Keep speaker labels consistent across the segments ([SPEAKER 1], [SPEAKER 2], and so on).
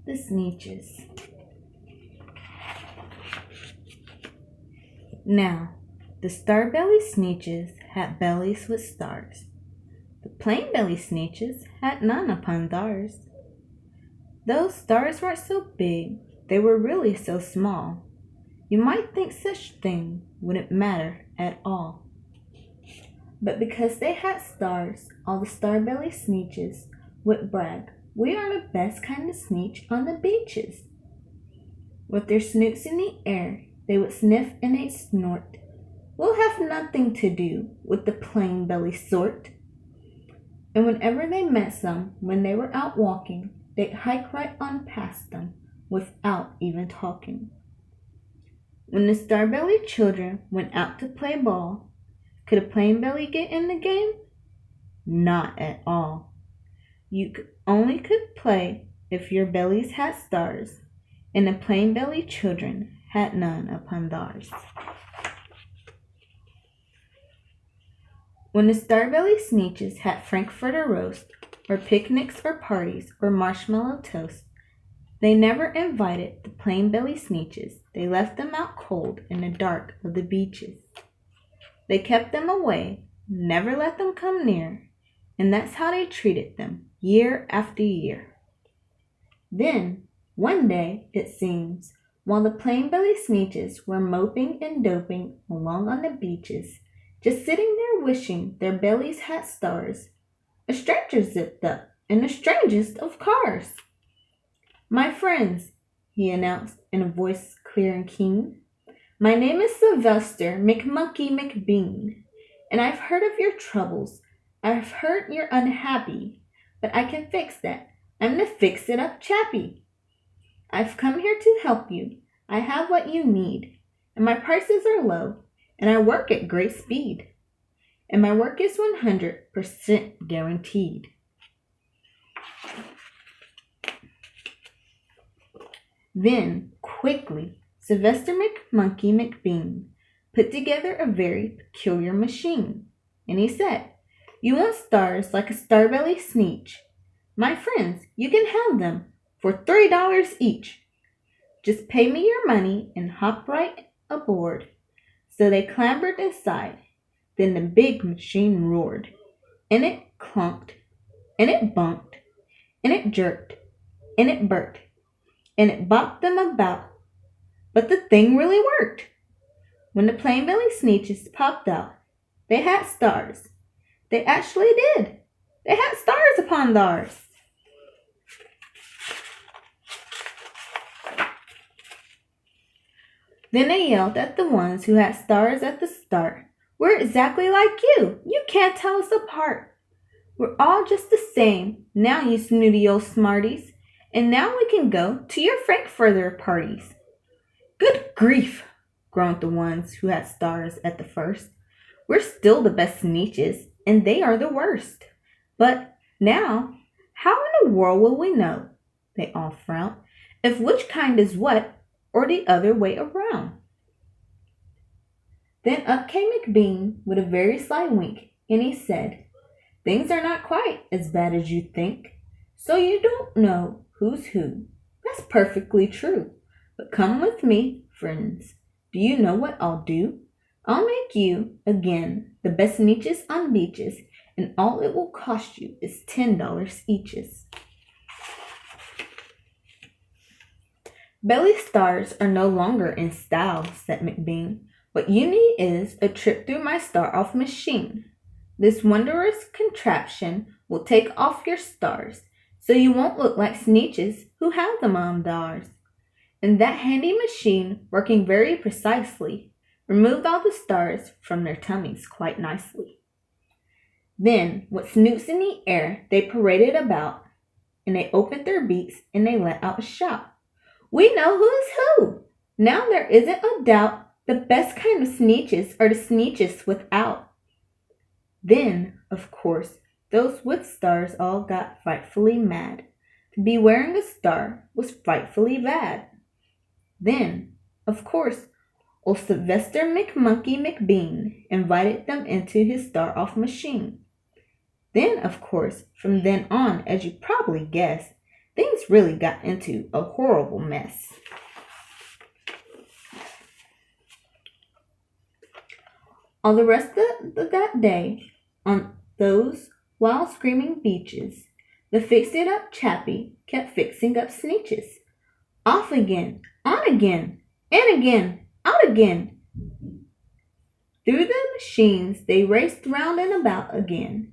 [SPEAKER 1] The Sneetches. Now, the star-belly Sneetches had bellies with stars. The plain-belly Sneetches had none upon theirs. Those stars weren't so big, they were really so small. You might think such thing wouldn't matter at all. But because they had stars, all the star-belly Sneetches would brag, "We are the best kind of Sneetch on the beaches." With their snoots in the air, they would sniff and they'd snort. "We'll have nothing to do with the plain belly sort." And whenever they met some, when they were out walking, they'd hike right on past them without even talking. When the star-belly children went out to play ball, could a plain belly get in the game? Not at all. You only could play if your bellies had stars, and the plain belly children had none upon theirs. When the star-belly Sneetches had Frankfurter roast, or picnics or parties, or marshmallow toast, they never invited the plain-belly Sneetches. They left them out cold in the dark of the beaches. They kept them away, never let them come near, and that's how they treated them year after year. Then, one day, it seems, while the plain-belly Sneetches were moping and doping along on the beaches, just sitting there wishing their bellies had stars, a stranger zipped up, in the strangest of cars. "My friends," he announced in a voice clear and keen, "my name is Sylvester McMonkey McBean, and I've heard of your troubles. I've heard you're unhappy, but I can fix that. I'm the fix-it-up chappie. I've come here to help you. I have what you need, and my prices are low, and I work at great speed. And my work is 100% guaranteed." Then, quickly, Sylvester McMonkey McBean put together a very peculiar machine, and he said, "You want stars like a star-belly Sneetch? My friends, you can have them for $3 each. Just pay me your money and hop right aboard." So they clambered inside. Then the big machine roared, and it clunked, and it bumped, and it jerked, and it burped, and it bopped them about. But the thing really worked. When the plain-belly Sneetches popped out, they had stars. They actually did. They had stars upon theirs. Then they yelled at the ones who had stars at the start, "We're exactly like you. You can't tell us apart. We're all just the same, now you snooty old smarties, and now we can go to your Frankfurter parties." "Good grief," groaned the ones who had stars at the first. "We're still the best Sneetches, and they are the worst. But now, how in the world will we know," they all frowned, "if which kind is what, or the other way around?" Then up came McBean with a very sly wink, and he said, "Things are not quite as bad as you think. So you don't know who's who. That's perfectly true. But come with me, friends. Do you know what I'll do? I'll make you, again, the best Sneetches on beaches, and all it will cost you is $10 eaches." "Belly stars are no longer in style," said McBean. "What you need is a trip through my star-off machine. This wondrous contraption will take off your stars, so you won't look like Sneetches who have them on theirs." And that handy machine, working very precisely, removed all the stars from their tummies quite nicely. Then, with snoots in the air, they paraded about, and they opened their beaks, and they let out a shout. "We know who's who! Now there isn't a doubt. The best kind of Sneetches are the Sneetches without." Then, of course, those with stars all got frightfully mad. To be wearing a star was frightfully bad. Then, of course, old Sylvester McMonkey McBean invited them into his star-off machine. Then, of course, from then on, as you probably guessed, things really got into a horrible mess. All the rest of that day, on those wild screaming beaches, the fix-it-up chappie kept fixing up Sneetches. Off again, on again, in again, out again. Through the machines they raced round and about again,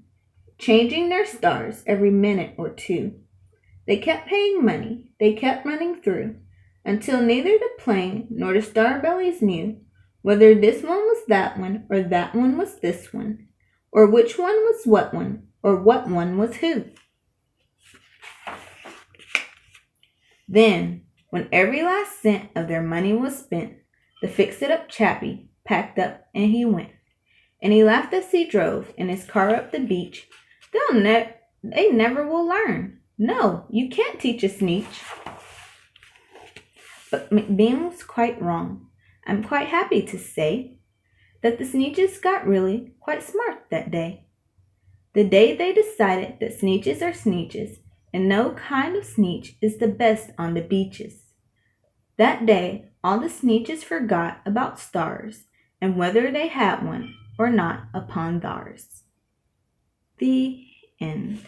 [SPEAKER 1] changing their stars every minute or two. They kept paying money, they kept running through, until neither the plane nor the star bellies knew whether this one was that one, or that one was this one, or which one was what one, or what one was who. Then, when every last cent of their money was spent, the fix-it-up chappie packed up and he went. And he laughed as he drove in his car up the beach. They never will learn. No, you can't teach a Sneetch. But McBean was quite wrong. I'm quite happy to say that the Sneetches got really quite smart that day. The day they decided that Sneetches are Sneetches, and no kind of Sneetch is the best on the beaches. That day, all the Sneetches forgot about stars and whether they had one or not upon theirs. The end.